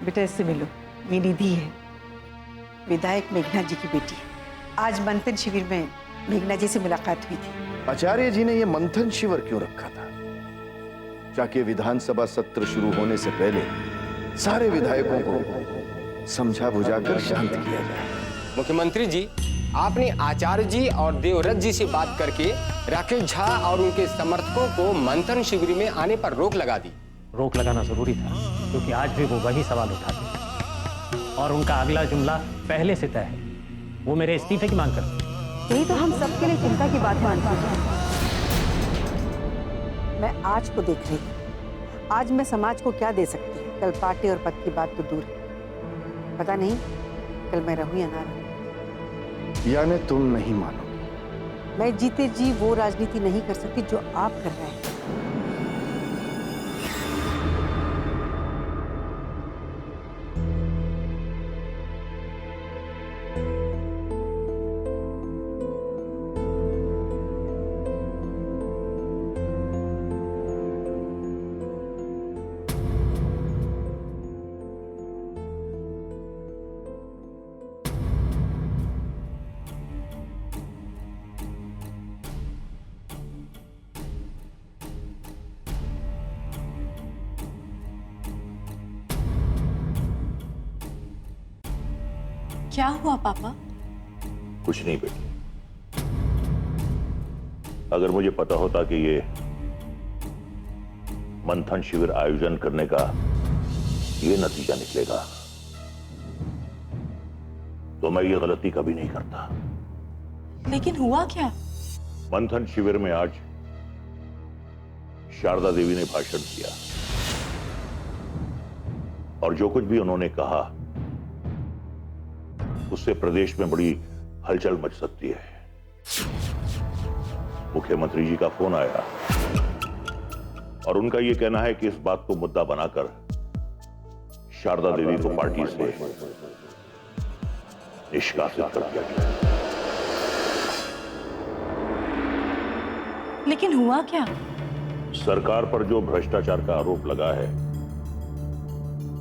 बेटा इससे मिलो, ये निधि है, विधायक मेघना जी की बेटी। आज मंथन शिविर में मेघना जी से मुलाकात हुई थी। आचार्य जी ने यह मंथन शिविर क्यों रखा था? ताकि विधानसभा सत्र शुरू होने से पहले सारे विधायकों को समझा बुझाकर शांत किया जाए। मुख्यमंत्री जी, आपने आचार्य जी और देवव्रत जी से बात करके राकेश झा और उनके समर्थकों को मंथन शिविर में आने पर रोक लगा दी। रोक लगाना जरूरी था, क्योंकि आज भी वो वही सवाल उठाते हैं और उनका अगला जुमला पहले से तय है। वो मेरे इस्तीफे की मांग करते हैं। यही तो हम सबके लिए चिंता की बात मानती हूँ। मैं आज को देख रही हूँ, आज मैं समाज को क्या दे सकती हूँ। कल पार्टी और पद की बात तो दूर है, पता नहीं कल मैं रहूं या ना रहूं। यानी तुम नहीं मानोगी? मैं जीते जी वो राजनीति नहीं कर सकती जो आप कर रहे हैं। क्या हुआ पापा? कुछ नहीं बेटी, अगर मुझे पता होता कि ये मंथन शिविर आयोजन करने का ये नतीजा निकलेगा तो मैं ये गलती कभी नहीं करता। लेकिन हुआ क्या? मंथन शिविर में आज शारदा देवी ने भाषण दिया और जो कुछ भी उन्होंने कहा उससे प्रदेश में बड़ी हलचल मच सकती है। मुख्यमंत्री जी का फोन आया और उनका यह कहना है कि इस बात को मुद्दा बनाकर शारदा देवी को पार्टी से निष्कासित कर दिया गया। लेकिन हुआ क्या? सरकार पर जो भ्रष्टाचार का आरोप लगा है,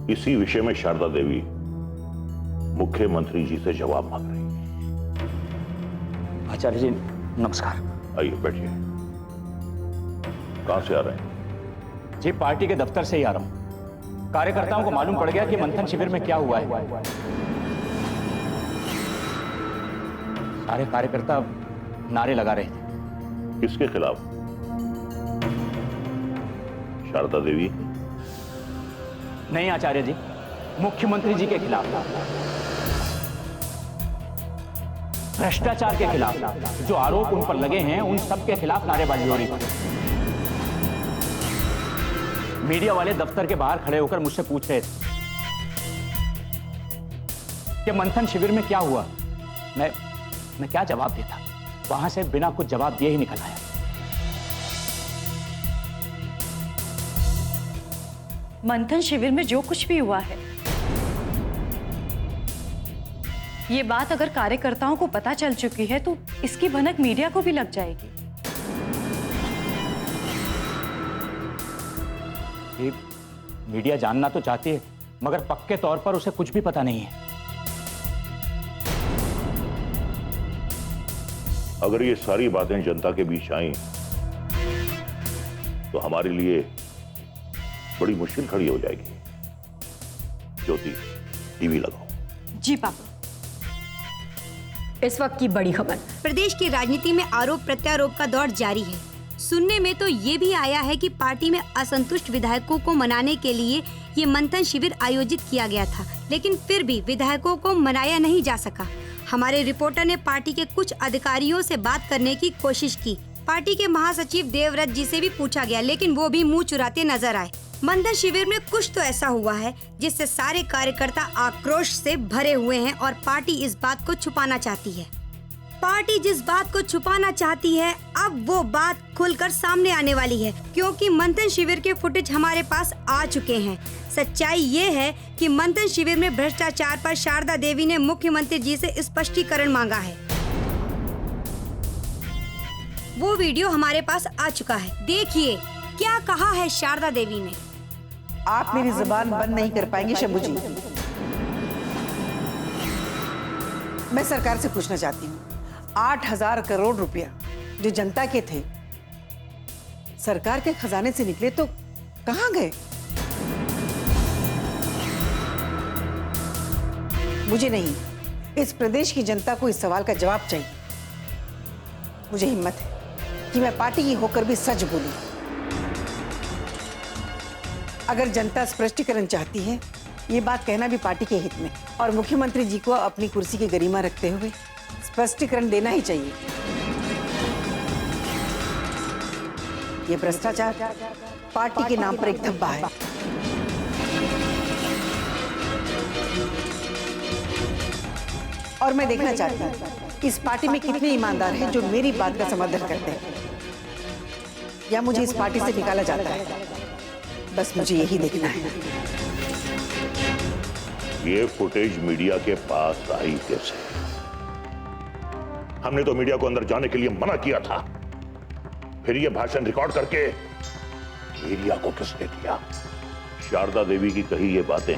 इसी विषय में शारदा देवी मुख्यमंत्री जी से जवाब मांग रही है। आचार्य जी नमस्कार। आइए बैठिए। कहां से आ रहे हैं? जी पार्टी के दफ्तर से ही आ रहा हूं। कार्यकर्ताओं को मालूम पड़ गया कि मंथन शिविर में क्या हुआ है। सारे कार्यकर्ता नारे लगा रहे थे। किसके खिलाफ? शारदा देवी? नहीं आचार्य जी, मुख्यमंत्री जी के खिलाफ, भ्रष्टाचार के खिलाफ। जो आरोप उन पर लगे हैं उन सब के खिलाफ नारेबाजी हो रही है। मीडिया वाले दफ्तर के बाहर खड़े होकर मुझसे पूछ रहे थे कि मंथन शिविर में क्या हुआ। मैं क्या जवाब देता? वहां से बिना कुछ जवाब दिए ही निकल आया। मंथन शिविर में जो कुछ भी हुआ है, ये बात अगर कार्यकर्ताओं को पता चल चुकी है तो इसकी भनक मीडिया को भी लग जाएगी। ये मीडिया जानना तो चाहती है, मगर पक्के तौर पर उसे कुछ भी पता नहीं है। अगर ये सारी बातें जनता के बीच आईं तो हमारे लिए बड़ी मुश्किल खड़ी हो जाएगी। ज्योति, टीवी लगाओ। जी पापा। इस वक्त की बड़ी खबर, प्रदेश की राजनीति में आरोप प्रत्यारोप का दौर जारी है। सुनने में तो ये भी आया है कि पार्टी में असंतुष्ट विधायकों को मनाने के लिए ये मंथन शिविर आयोजित किया गया था, लेकिन फिर भी विधायकों को मनाया नहीं जा सका। हमारे रिपोर्टर ने पार्टी के कुछ अधिकारियों से बात करने की कोशिश की। पार्टी के महासचिव देवव्रत जी से भी पूछा गया, लेकिन वो भी मुंह चुराते नजर आए। मंथन शिविर में कुछ तो ऐसा हुआ है जिससे सारे कार्यकर्ता आक्रोश से भरे हुए हैं और पार्टी इस बात को छुपाना चाहती है। पार्टी जिस बात को छुपाना चाहती है, अब वो बात खुलकर सामने आने वाली है, क्योंकि मंथन शिविर के फुटेज हमारे पास आ चुके हैं। सच्चाई ये है कि मंथन शिविर में भ्रष्टाचार पर शारदा देवी ने मुख्यमंत्री जी से स्पष्टीकरण मांगा है। वो वीडियो हमारे पास आ चुका है। देखिए क्या कहा है शारदा देवी ने। आप मेरी जुबान बंद नहीं कर पाएंगे शंभू जी। मैं सरकार से पूछना चाहती हूँ, 8,000 करोड़ रुपया जो जनता के थे सरकार के खजाने से निकले तो कहां गए? मुझे नहीं, इस प्रदेश की जनता को इस सवाल का जवाब चाहिए। मुझे हिम्मत है कि मैं पार्टी की होकर भी सच बोलूं। अगर जनता स्पष्टीकरण चाहती है, ये बात कहना भी पार्टी के हित में, और मुख्यमंत्री जी को अपनी कुर्सी की गरिमा रखते हुए स्पष्टीकरण देना ही चाहिए। ये भ्रष्टाचार पार्टी के नाम पर एक धब्बा है। और मैं देखना चाहती हूँ इस पार्टी में कितने ईमानदार हैं जो मेरी बात का समर्थन करते हैं, या मुझे इस पार्टी से निकाला जाता है। बस मुझे यही देखना है। ये फुटेज मीडिया के पास आई कैसे? हमने तो मीडिया को अंदर जाने के लिए मना किया था, फिर ये भाषण रिकॉर्ड करके मीडिया को किसने दिया? शारदा देवी की कही ये बातें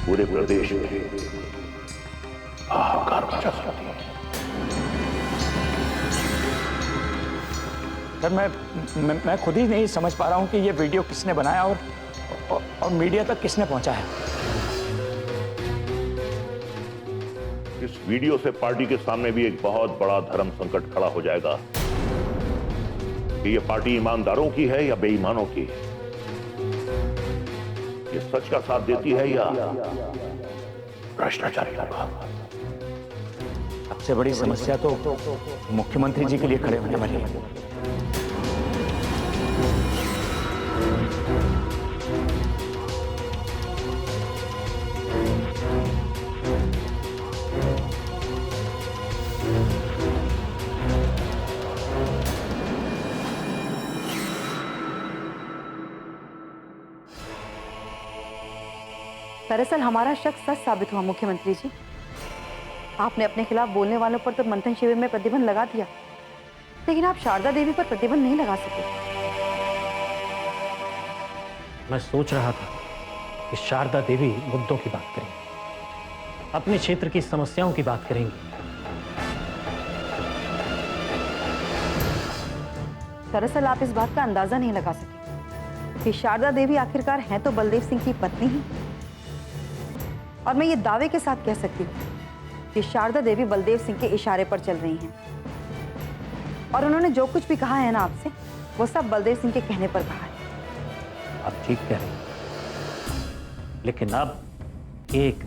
पूरे प्रदेश में हाहाकार मचा सकती हैं। सर मैं खुद ही नहीं समझ पा रहा हूं कि ये वीडियो किसने बनाया और मीडिया तक किसने पहुंचाया। इस वीडियो से पार्टी के सामने भी एक बहुत बड़ा धर्म संकट खड़ा हो जाएगा कि ये पार्टी ईमानदारों की है या बेईमानों की, ये सच का साथ देती है या भ्रष्टाचारी का। सबसे बड़ी समस्या तो मुख्यमंत्री जी के लिए खड़े होने वाली है। दरअसल हमारा शक सच साबित हुआ मुख्यमंत्री जी। आपने अपने खिलाफ बोलने वालों पर तो मंथन शिविर में प्रतिबंध लगा दिया, लेकिन आप शारदा देवी पर प्रतिबंध नहीं लगा सके। मैं सोच रहा था कि शारदा देवी मुद्दों की बात करेंगी, अपने क्षेत्र की समस्याओं की बात करेंगी। दरअसल आप इस बात का अंदाजा नहीं लगा सके कि शारदा देवी आखिरकार हैं तो बलदेव सिंह की पत्नी ही, और मैं ये दावे के साथ कह सकती हूँ कि शारदा देवी बलदेव सिंह के इशारे पर चल रही हैं, और उन्होंने जो कुछ भी कहा है ना आपसे, वो सब बलदेव सिंह के कहने पर कहा है। आप ठीक कह रहे हैं, लेकिन अब एक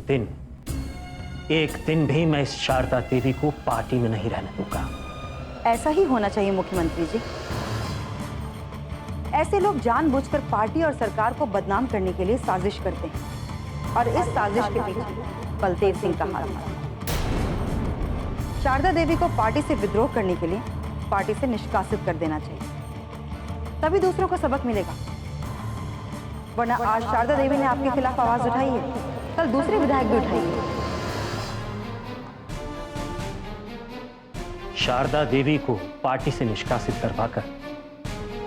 दिन भी मैं इस शारदा देवी को पार्टी में नहीं रहने दूंगा। ऐसा ही होना चाहिए मुख्यमंत्री जी। ऐसे लोग जानबूझकर पार्टी और सरकार को बदनाम करने के लिए साजिश करते हैं, और इस साजिश के पीछे बलदेव सिंह का हाथ है। शारदा देवी को पार्टी से विद्रोह करने के लिए पार्टी से निष्कासित कर देना चाहिए, तभी दूसरों को सबक मिलेगा। वरना आज शारदा देवी ने आपके खिलाफ आवाज उठाई है, कल दूसरे विधायक भी उठाएंगे। शारदा देवी को पार्टी से निष्कासित करवाकर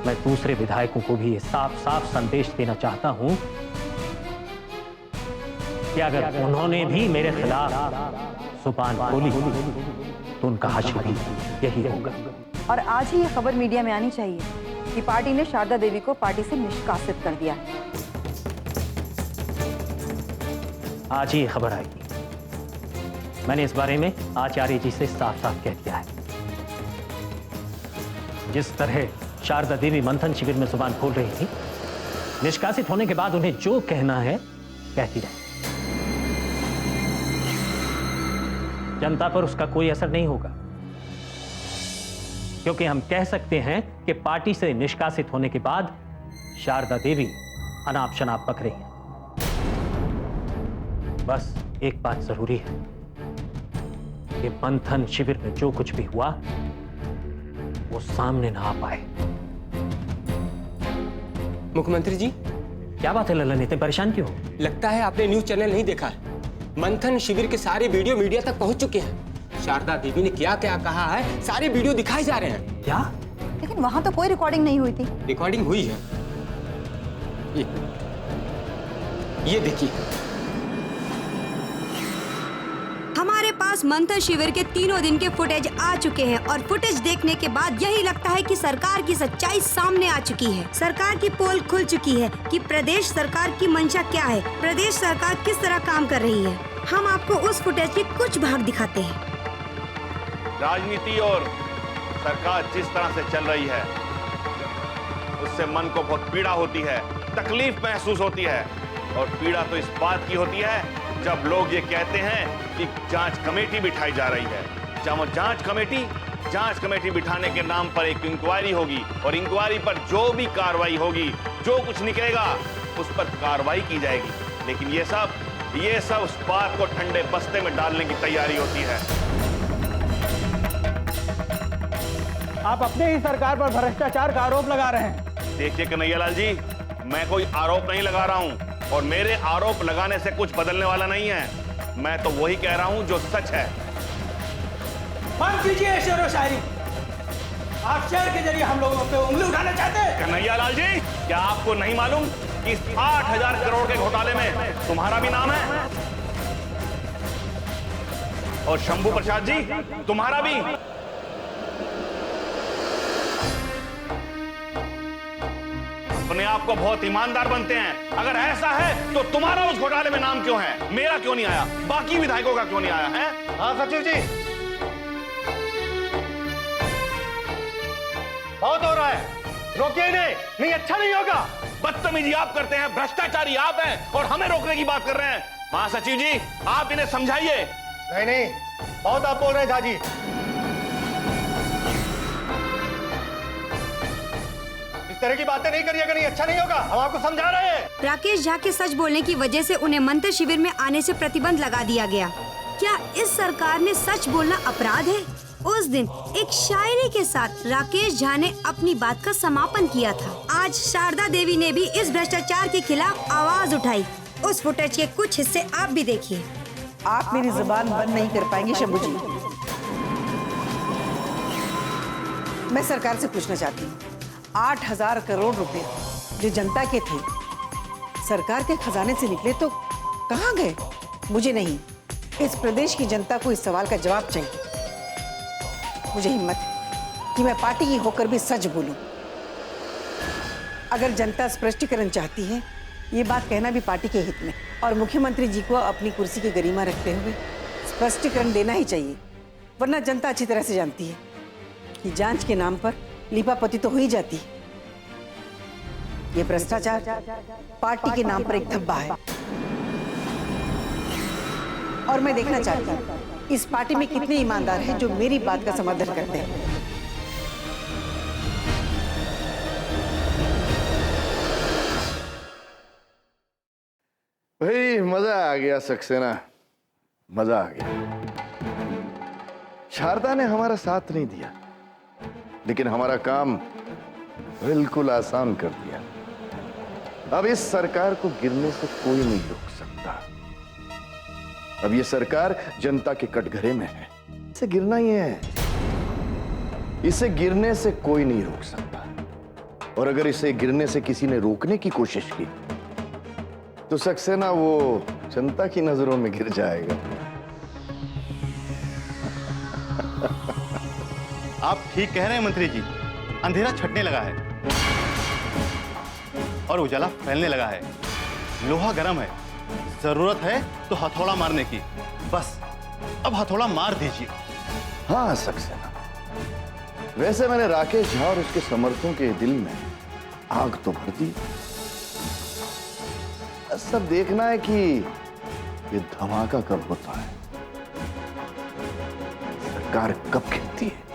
मैं दूसरे विधायकों को भी ये साफ साफ संदेश देना चाहता हूं कि अगर उन्होंने भी मेरे खिलाफ जुबान खोली तो उनका हश्र भी यही होगा। और आज ही ये खबर मीडिया में आनी चाहिए कि पार्टी ने शारदा देवी को पार्टी से निष्कासित कर दिया है। आज ही ये खबर आएगी। मैंने इस बारे में आचार्य जी से साफ साफ कह दिया है। जिस तरह शारदा देवी मंथन शिविर में जुबान खोल रही थी, निष्कासित होने के बाद उन्हें जो कहना है कहती रहे। जनता पर उसका कोई असर नहीं होगा, क्योंकि हम कह सकते हैं कि पार्टी से निष्कासित होने के बाद शारदा देवी अनाप शनाप पक रही है। बस एक बात जरूरी है कि मंथन शिविर में जो कुछ भी हुआ वो सामने ना आ पाए। मुख्यमंत्री जी, क्या बात है ललन, इतने परेशान क्यों? लगता है आपने न्यूज चैनल नहीं देखा है। मंथन शिविर के सारे वीडियो मीडिया तक पहुंच चुके हैं। शारदा देवी ने क्या क्या कहा है, सारे वीडियो दिखाए जा रहे हैं। क्या? लेकिन वहां तो कोई रिकॉर्डिंग नहीं हुई थी। रिकॉर्डिंग हुई है, ये देखिए, हमारे पास मंथन शिविर के तीनों दिन के फुटेज आ चुके हैं और फुटेज देखने के बाद यही लगता है कि सरकार की सच्चाई सामने आ चुकी है। सरकार की पोल खुल चुकी है कि प्रदेश सरकार की मंशा क्या है, प्रदेश सरकार किस तरह काम कर रही है। हम आपको उस फुटेज के कुछ भाग दिखाते हैं। राजनीति और सरकार जिस तरह से चल रही है उससे मन को बहुत पीड़ा होती है, तकलीफ महसूस होती है। और पीड़ा तो इस बात की होती है जब लोग ये कहते हैं कि जांच कमेटी बिठाई जा रही है। जब जांच कमेटी बिठाने के नाम पर एक इंक्वायरी होगी और इंक्वायरी पर जो भी कार्रवाई होगी, जो कुछ निकलेगा उस पर कार्रवाई की जाएगी। लेकिन ये सब उस बात को ठंडे बस्ते में डालने की तैयारी होती है। आप अपने ही सरकार पर भ्रष्टाचार का आरोप लगा रहे हैं। देखिए कन्हैयालाल जी, मैं कोई आरोप नहीं लगा रहा हूं और मेरे आरोप लगाने से कुछ बदलने वाला नहीं है। मैं तो वही कह रहा हूं जो सच है। बंद कीजिए शेर व शायरी। आप शेर के जरिए हम लोगों पे उंगली उठाना चाहते हैं। कन्हैयालाल जी, क्या आपको नहीं मालूम कि इस 8,000 करोड़ के घोटाले में तुम्हारा भी नाम है? और शंभू प्रसाद जी, तुम्हारा भी। अपने आप को बहुत ईमानदार बनते हैं। अगर ऐसा है तो तुम्हारा उस घोटाले में नाम क्यों है? मेरा क्यों नहीं आया? बाकी विधायकों का क्यों नहीं आया है? हाँ सचिव जी, बहुत हो रहा है, रोकिए नहीं अच्छा नहीं होगा। बदतमीजी आप करते हैं, भ्रष्टाचारी आप हैं और हमें रोकने की बात कर रहे हैं। महासचिव जी, आप इन्हें समझाइए। नहीं, बहुत आप बोल रहे हैं झा जी। इस तरह की बातें नहीं करिएगा, नहीं अच्छा नहीं होगा। हम आपको समझा रहे हैं। राकेश झा के सच बोलने की वजह से उन्हें मंथन शिविर में आने से प्रतिबंध लगा दिया गया। क्या इस सरकार में सच बोलना अपराध है? उस दिन एक शायरी के साथ राकेश झा ने अपनी बात का समापन किया था। आज शारदा देवी ने भी इस भ्रष्टाचार के खिलाफ आवाज उठाई। उस फुटेज के कुछ हिस्से आप भी देखिए। आप मेरी जुबान बंद नहीं कर पाएंगे शंभू जी। मैं सरकार से पूछना चाहती हूँ, 8,000 करोड़ रुपए जो जनता के थे सरकार के खजाने से निकले तो कहाँ गए? मुझे नहीं, इस प्रदेश की जनता को इस सवाल का जवाब चाहिए। मुझे हिम्मत है कि मैं पार्टी की होकर भी सच बोलूं। अगर जनता स्पष्टीकरण चाहती है, ये बात कहना भी पार्टी के हित में, और मुख्यमंत्री जी को अपनी कुर्सी की गरिमा रखते हुए स्पष्टीकरण देना ही चाहिए। वरना जनता अच्छी तरह से जानती है कि जांच के नाम पर लीपापोती तो हो ही जाती है। ये भ्रष्टाचार पार्टी के नाम पर एक धब्बा है और मैं देखना चाहती हूँ इस पार्टी में कितने ईमानदार हैं जो मेरी बात का समर्थन करते हैं। भाई मजा आ गया सक्सेना, मजा आ गया। शारदा ने हमारा साथ नहीं दिया, लेकिन हमारा काम बिल्कुल आसान कर दिया। अब इस सरकार को गिरने से कोई नहीं रोक सकता। अब ये सरकार जनता के कटघरे में है, इसे गिरना ही है। इसे गिरने से कोई नहीं रोक सकता, और अगर इसे गिरने से किसी ने रोकने की कोशिश की तो सक्सेना वो जनता की नजरों में गिर जाएगा। आप ठीक कह रहे हैं मंत्री जी, अंधेरा छटने लगा है और उजाला फैलने लगा है। लोहा गर्म है, जरूरत है तो हथौड़ा मारने की। बस अब हथौड़ा मार दीजिए। हाँ सक्सेना, वैसे मैंने राकेश झा और उसके समर्थकों के दिल में आग तो भर दी। सब देखना है कि ये धमाका कब होता है, सरकार कब गिरती है।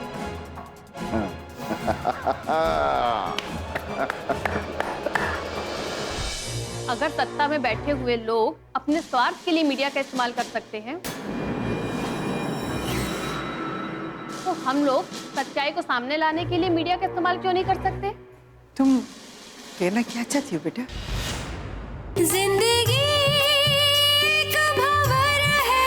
अगर सत्ता में बैठे हुए लोग अपने स्वार्थ के लिए मीडिया का इस्तेमाल कर सकते हैं, तो हम लोग सच्चाई को सामने लाने के लिए मीडिया का इस्तेमाल क्यों नहीं कर सकते? तुम कहना क्या चाहती हो बेटा? जिंदगी का भंवर है।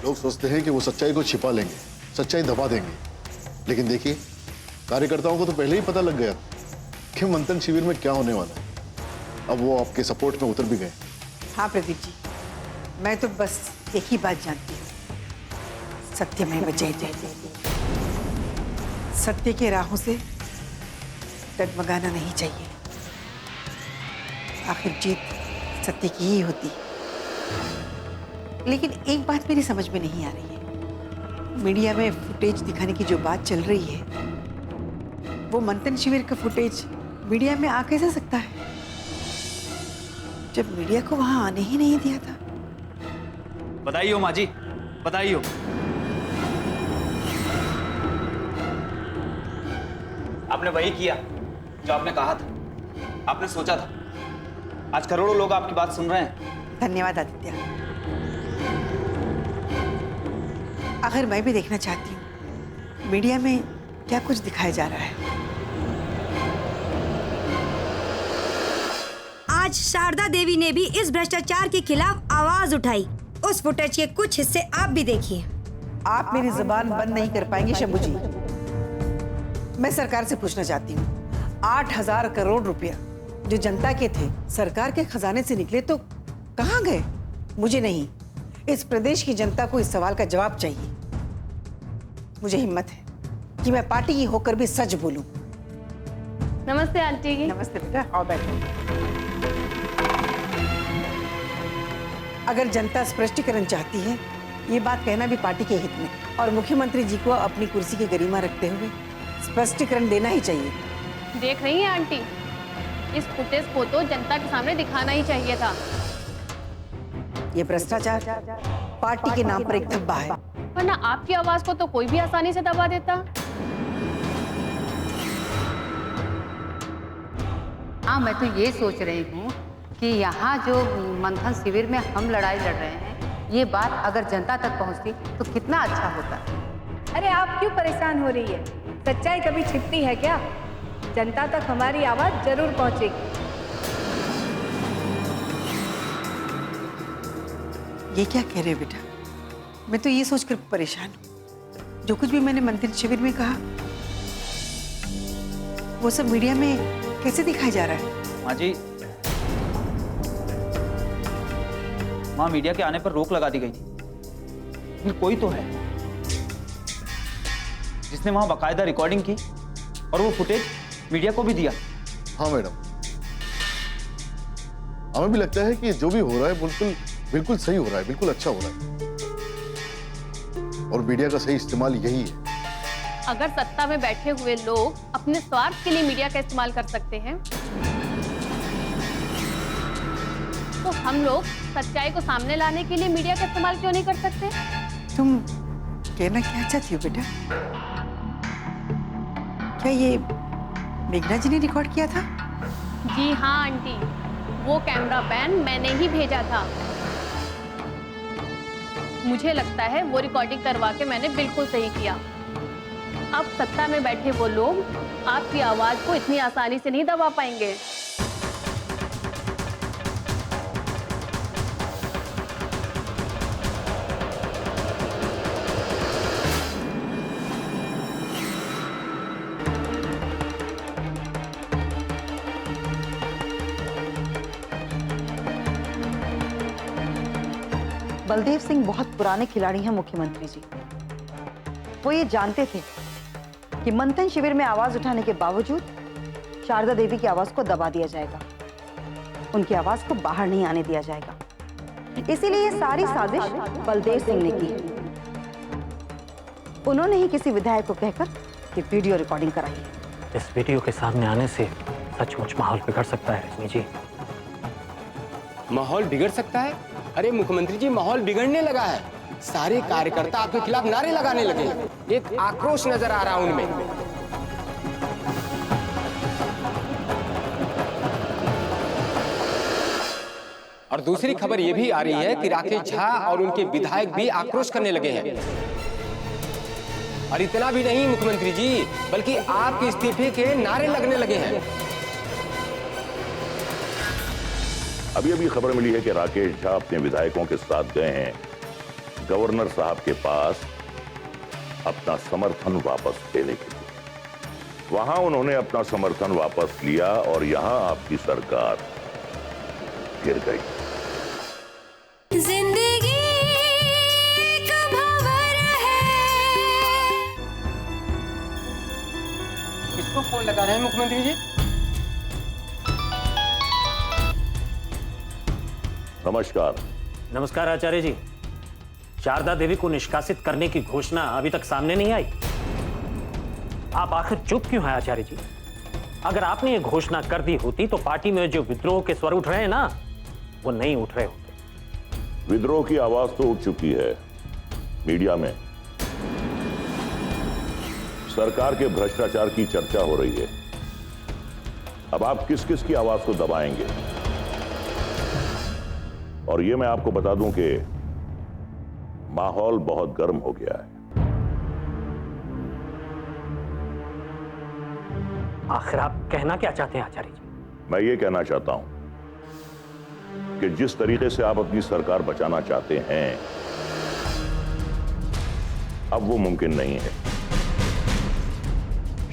लोग सोचते हैं कि वो सच्चाई को छिपा लेंगे, सच्चाई दबा देंगे, लेकिन देखिए कार्यकर्ताओं को तो पहले ही पता लग गया कि मंथन शिविर में क्या होने वाला है। अब वो आपके सपोर्ट में उतर भी गए। हाँ प्रदीप जी, मैं तो बस एक ही बात जानती हूँ, सत्यमेव जयते। सत्य के राहों से डगमगाना नहीं चाहिए। आखिर जीत सत्य की ही होती है। लेकिन एक बात मेरी समझ में नहीं आ रही है, मीडिया में फुटेज दिखाने की जो बात चल रही है, वो मंथन शिविर का फुटेज मीडिया में आ कैसे सकता है, जब मीडिया को वहां आने ही नहीं दिया था। बधाई हो माँ जी, बधाई हो। आपने वही किया जो आपने कहा था, आपने सोचा था। आज करोड़ों लोग आपकी बात सुन रहे हैं। धन्यवाद आदित्य। आखिर मैं भी देखना चाहती हूँ मीडिया में क्या कुछ दिखाया जा रहा है। आज शारदा देवी ने भी इस भ्रष्टाचार के खिलाफ आवाज उठाई। उस फुटेज के कुछ हिस्से आप भी देखिए। आप मेरी जुबान बंद नहीं कर पाएंगे शंभू जी। मैं सरकार से पूछना चाहती हूँ, 8,000 करोड़ रुपया जो जनता के थे सरकार के खजाने से निकले तो कहाँ गए? मुझे नहीं, इस प्रदेश की जनता को इस सवाल का जवाब चाहिए। मुझे हिम्मत है कि मैं पार्टी की होकर भी सच बोलूं। नमस्ते आंटी जी। नमस्ते बेटा, आओ बैठो। अगर जनता स्पष्टीकरण चाहती है, ये बात कहना भी पार्टी के हित में, और मुख्यमंत्री जी को अपनी कुर्सी की गरिमा रखते हुए स्पष्टीकरण देना ही चाहिए। देख रही हैं आंटी, इस फुटेज को तो जनता के सामने दिखाना ही चाहिए था। ये भ्रष्टाचार पार्टी के नाम पर एक धब्बा है, वरना आपकी आवाज को तो कोई भी आसानी से दबा देता। हाँ, मैं तो ये सोच रही हूँ कि यहाँ जो मंथन शिविर में हम लड़ाई लड़ रहे हैं, ये बात अगर जनता तक पहुँचती तो कितना अच्छा होता। अरे आप क्यों परेशान हो रही है? सच्चाई कभी छिपती है क्या? जनता तक हमारी आवाज जरूर पहुंचेगी। ये क्या कह रहे हो बेटा? मैं तो ये सोचकर परेशान हूँ, जो कुछ भी मैंने मंथन शिविर में कहा वो सब मीडिया में कैसे दिखाया जा रहा है? माँ जी, माँ, मीडिया के आने पर रोक लगा दी गई थी, लेकिन कोई तो है जिसने वहां बाकायदा रिकॉर्डिंग की और वो फुटेज मीडिया को भी दिया। हाँ मैडम, हमें भी लगता है कि जो भी हो रहा है बिल्कुल सही हो रहा है, बिल्कुल अच्छा हो रहा है, और मीडिया का सही इस्तेमाल यही है। अगर सत्ता में बैठे हुए लोग अपने स्वार्थ के लिए मीडिया का इस्तेमाल कर सकते हैं, तो हम लोग सच्चाई को सामने लाने के लिए मीडिया का इस्तेमाल क्यों नहीं कर सकते? तुम कहना क्या चाहती हो बेटा? क्या ये मेघना जी ने रिकॉर्ड किया था? जी हाँ आंटी, वो कैमरा मैन मैंने ही भेजा था। मुझे लगता है वो रिकॉर्डिंग करवा के मैंने बिल्कुल सही किया। अब सत्ता में बैठे वो लोग आपकी आवाज को इतनी आसानी से नहीं दबा पाएंगे। बलदेव सिंह बहुत पुराने खिलाड़ी हैं मुख्यमंत्री जी। वो ये जानते थे कि मंथन शिविर में आवाज उठाने के बावजूद शारदा देवी की आवाज को दबा दिया जाएगा, उनकी आवाज को बाहर नहीं आने दिया जाएगा। इसीलिए ये सारी साजिश बलदेव सिंह ने की। उन्होंने ही किसी विधायक को कहकर कि वीडियो रिकॉर्डिंग कराई। इस वीडियो के सामने आने से सचमुच माहौल बिगड़ सकता है रश्मि जी। माहौल बिगड़ सकता है? अरे मुख्यमंत्री जी, माहौल बिगड़ने लगा है। सारे कार्यकर्ता आपके खिलाफ नारे लगाने लगे, एक आक्रोश नजर आ रहा उनमें। और दूसरी खबर यह भी आ रही है कि राकेश झा और उनके विधायक भी आक्रोश करने लगे हैं। और इतना भी नहीं मुख्यमंत्री जी, बल्कि आपके इस्तीफे के नारे लगने लगे हैं। अभी अभी खबर मिली है कि राकेश झा अपने विधायकों के साथ गए हैं गवर्नर साहब के पास अपना समर्थन वापस लेने के लिए। वहां उन्होंने अपना समर्थन वापस लिया और यहां आपकी सरकार गिर गई। जिंदगी एक भंवर है। किसको फोन लगा रहे हैं मुख्यमंत्री जी? नमस्कार। नमस्कार आचार्य जी। शारदा देवी को निष्कासित करने की घोषणा अभी तक सामने नहीं आई। आप आखिर चुप क्यों हैं आचार्य जी? अगर आपने ये घोषणा कर दी होती तो पार्टी में जो विद्रोह के स्वर उठ रहे हैं ना, वो नहीं उठ रहे होते। विद्रोह की आवाज तो उठ चुकी है मीडिया में। सरकार के भ्रष्टाचार की चर्चा हो रही है। अब आप किस किस की आवाज को दबाएंगे? और ये मैं आपको बता दूं कि माहौल बहुत गर्म हो गया है। आखिर आप कहना क्या चाहते हैं आचार्य जी? मैं ये कहना चाहता हूं कि जिस तरीके से आप अपनी सरकार बचाना चाहते हैं, अब वो मुमकिन नहीं है।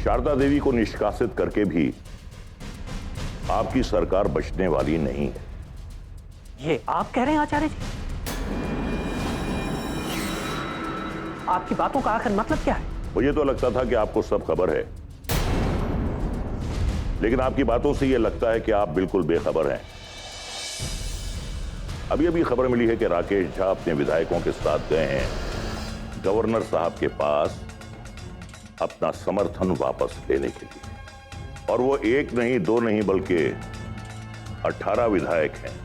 शारदा देवी को निष्कासित करके भी आपकी सरकार बचने वाली नहीं है। ये आप कह रहे हैं आचार्य जी? आपकी बातों का आखिर मतलब क्या है? मुझे तो लगता था कि आपको सब खबर है, लेकिन आपकी बातों से यह लगता है कि आप बिल्कुल बेखबर हैं। अभी अभी खबर मिली है कि राकेश झा अपने विधायकों के साथ गए हैं गवर्नर साहब के पास अपना समर्थन वापस लेने के लिए। और वो एक नहीं, दो नहीं, बल्कि 18 विधायक हैं।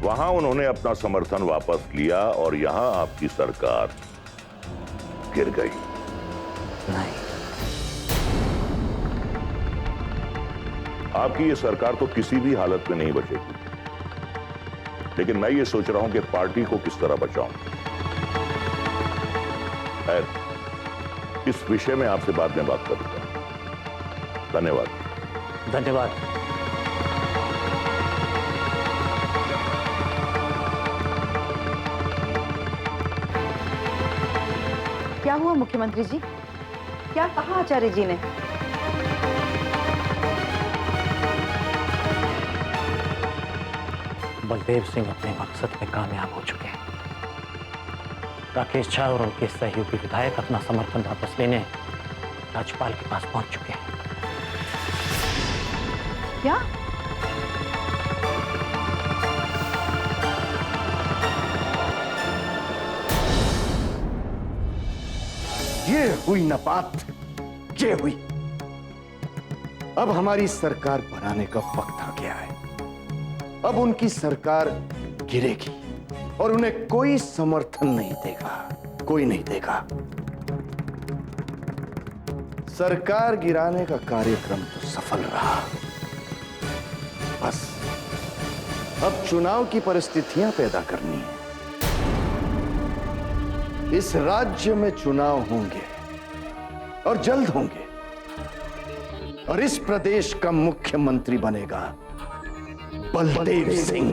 वहां उन्होंने अपना समर्थन वापस लिया और यहां आपकी सरकार गिर गई। नहीं, आपकी ये सरकार तो किसी भी हालत में नहीं बचेगी, लेकिन मैं ये सोच रहा हूं कि पार्टी को किस तरह बचाऊं। खैर, इस विषय में आपसे बाद में बात करूंगा। धन्यवाद। धन्यवाद। क्या हुआ मुख्यमंत्री जी? क्या कहा आचार्य जी ने? बलदेव सिंह अपने मकसद में कामयाब हो चुके हैं। राकेश झा और उनके सहयोगी विधायक अपना समर्थन वापस लेने राज्यपाल के पास पहुंच चुके हैं। क्या? ये हुई ना बात, ये हुई। अब हमारी सरकार बनाने का वक्त आ गया है। अब उनकी सरकार गिरेगी और उन्हें कोई समर्थन नहीं देगा, कोई नहीं देगा। सरकार गिराने का कार्यक्रम तो सफल रहा। बस अब चुनाव की परिस्थितियां पैदा करनी है। इस राज्य में चुनाव होंगे और जल्द होंगे, और इस प्रदेश का मुख्यमंत्री बनेगा बलदेव सिंह।